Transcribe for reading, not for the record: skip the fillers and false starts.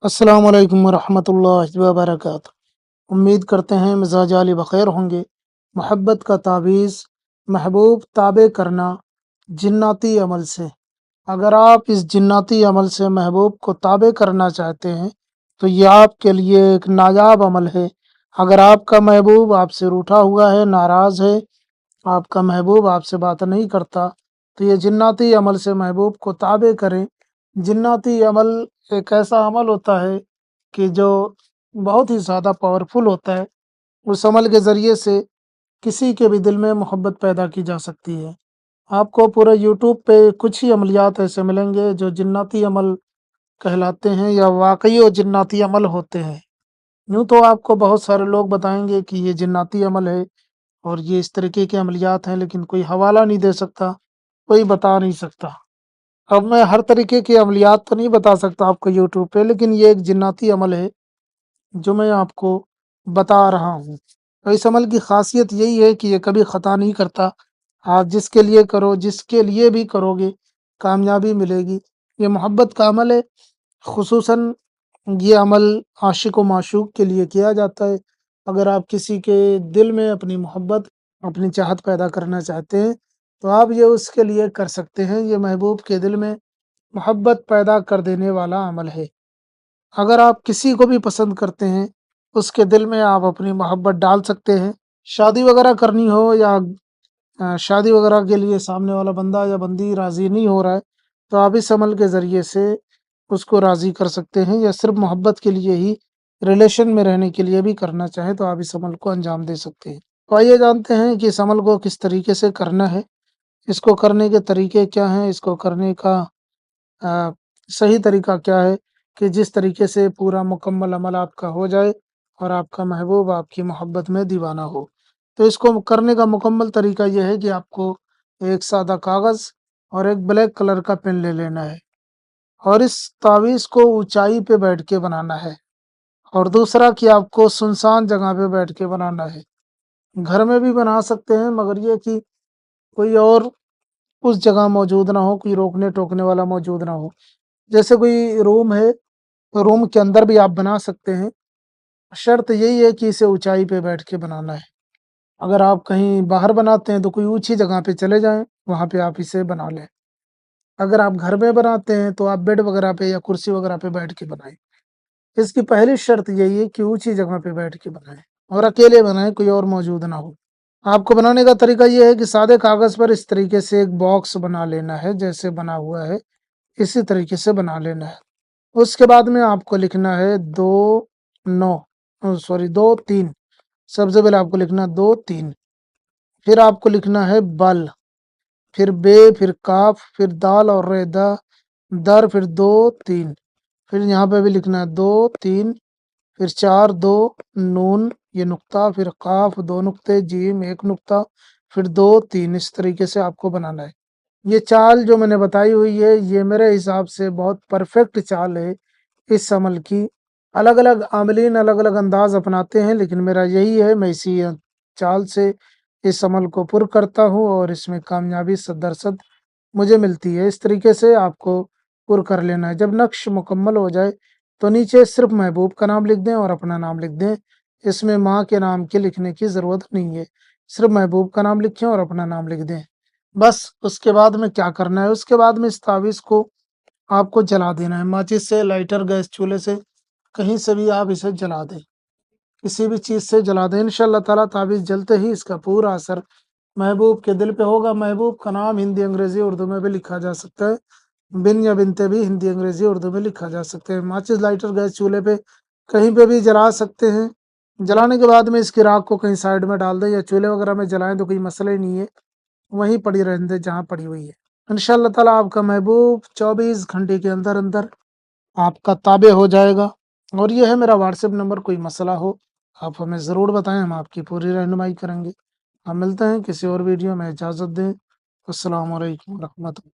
अस्सलाम वालेकुम वरहमतुल्लाहि वबरकातुहू। उम्मीद करते हैं मिजाज आली बखैर होंगे। मोहब्बत का तावीज़, महबूब ताबे करना जिन्नाती अमल से। अगर आप इस जिन्नाती अमल से महबूब को ताबे करना चाहते हैं तो ये आपके लिए एक नायाब अमल है। अगर आपका महबूब आपसे रूठा हुआ है, नाराज़ है, आपका महबूब आपसे बात नहीं करता, तो ये जिन्नाती अमल से महबूब को ताबे करें। जिन्नाती अमल एक ऐसा अमल होता है कि जो बहुत ही ज़्यादा पावरफुल होता है। उस अमल के ज़रिए से किसी के भी दिल में मोहब्बत पैदा की जा सकती है। आपको पूरे यूट्यूब पे कुछ ही अमलियात ऐसे मिलेंगे जो जिन्नाती अमल कहलाते हैं या वाकई वो जिन्नाती अमल होते हैं। यूँ तो आपको बहुत सारे लोग बताएंगे कि ये जिन्नाती अमल है और ये इस तरीके के अमलियात हैं, लेकिन कोई हवाला नहीं दे सकता, कोई बता नहीं सकता। अब मैं हर तरीके की अमलियात तो नहीं बता सकता आपको यूट्यूब पे, लेकिन ये एक जिन्नाती अमल है जो मैं आपको बता रहा हूँ। तो इस अमल की खासियत यही है कि ये कभी ख़ता नहीं करता। आप जिसके लिए करो, जिसके लिए भी करोगे, कामयाबी मिलेगी। ये मोहब्बत का अमल है। खुसूसन ये अमल आशिक व माशूक के लिए किया जाता है। अगर आप किसी के दिल में अपनी मोहब्बत, अपनी चाहत पैदा करना चाहते हैं तो आप ये उसके लिए कर सकते हैं। ये महबूब के दिल में मोहब्बत पैदा कर देने वाला अमल है। अगर आप किसी को भी पसंद करते हैं, उसके दिल में आप अपनी मोहब्बत डाल सकते हैं। शादी वगैरह करनी हो या शादी वगैरह के लिए सामने वाला बंदा या बंदी राज़ी नहीं हो रहा है, तो आप इस अमल के ज़रिए से उसको राज़ी कर सकते हैं। या सिर्फ़ मोहब्बत के लिए ही, रिलेशन में रहने के लिए भी करना चाहें तो आप इस अमल को अंजाम दे सकते हैं। तो आइए जानते हैं कि इस अमल को किस तरीके से करना है, इसको करने के तरीके क्या हैं, इसको करने का अ, सही तरीका क्या है कि जिस तरीके से पूरा मुकम्मल अमल आपका हो जाए और आपका महबूब आपकी मोहब्बत में दीवाना हो। तो इसको करने का मुकम्मल तरीका ये है कि आपको एक सादा कागज़ और एक ब्लैक कलर का पेन ले लेना है और इस तावीज़ को ऊंचाई पे बैठ के बनाना है। और दूसरा कि आपको सुनसान जगह पे बैठ के बनाना है। घर में भी बना सकते हैं, मगर ये कि कोई और उस जगह मौजूद ना हो, कोई रोकने टोकने वाला मौजूद ना हो। जैसे कोई रूम है, तो रूम के अंदर भी आप बना सकते हैं। शर्त यही है कि इसे ऊंचाई पे बैठ के बनाना है। अगर आप कहीं बाहर बनाते हैं तो कोई ऊंची जगह पे चले जाएं, वहां पे आप इसे बना लें। अगर आप घर में बनाते हैं तो आप बेड वगैरह पे या कुर्सी वगैरह पे बैठ के बनाएं। इसकी पहली शर्त यही है कि ऊंची जगह पे बैठ के बनाएं और अकेले बनाएं, कोई और मौजूद ना हो। आपको बनाने का तरीका ये है कि सादे कागज पर इस तरीके से एक बॉक्स बना लेना है, जैसे बना हुआ है इसी तरीके से बना लेना है। उसके बाद में आपको लिखना है 2 3। सबसे पहले आपको लिखना 2 3। फिर आपको लिखना है बल, फिर बे, फिर काफ, फिर दाल और रेदा, दर, फिर 2 3। फिर यहाँ पे भी लिखना है 2 3, फिर 4 2 नून, ये नुक्ता, फिर काफ 2 नुक्ते, जीम 1 नुक्ता, फिर 2 3। इस तरीके से आपको बनाना है। ये चाल जो मैंने बताई हुई है, ये मेरे हिसाब से बहुत परफेक्ट चाल है इस अमल की। अलग अलग आमलीन अलग अलग अंदाज अपनाते हैं, लेकिन मेरा यही है, मैं इसी चाल से इस अमल को पुर करता हूँ और इसमें कामयाबी 100% मुझे मिलती है। इस तरीके से आपको पुर कर लेना है। जब नक्श मुकम्मल हो जाए तो नीचे सिर्फ महबूब का नाम लिख दें और अपना नाम लिख दें। इसमें माँ के नाम के लिखने की ज़रूरत नहीं है। सिर्फ महबूब का नाम लिखें और अपना नाम लिख दें। बस उसके बाद में क्या करना है, उसके बाद में इस तावीज़ को आपको जला देना है। माचिस से, लाइटर, गैस चूल्हे से, कहीं से भी आप इसे जला दें, किसी भी चीज़ से जला दें। इंशाअल्लाह ताला तावीज़ जलते ही इसका पूरा असर महबूब के दिल पे होगा। महबूब का नाम हिंदी, अंग्रेज़ी, उर्दू में भी लिखा जा सकता है। बिन या बिनते भी हिंदी, अंग्रेज़ी, उर्दू में लिखा जा सकते हैं। माचिस, लाइटर, गैस चूल्हे पे कहीं पे भी जला सकते हैं। जलाने के बाद में इसकी राख को कहीं साइड में डाल दें या चूल्हे वगैरह में जलाएं तो कोई मसला ही नहीं है, वहीं पड़ी रहने दें जहाँ पड़ी हुई है। इंशाअल्लाह ताला आपका महबूब 24 घंटे के अंदर अंदर आपका ताबे हो जाएगा। और ये है मेरा व्हाट्सएप नंबर, कोई मसला हो आप हमें ज़रूर बताएं, हम आपकी पूरी रहनुमाई करेंगे। हम मिलते हैं किसी और वीडियो में, इजाज़त दें। अस्सलाम वालेकुम रहमतुल्लाह।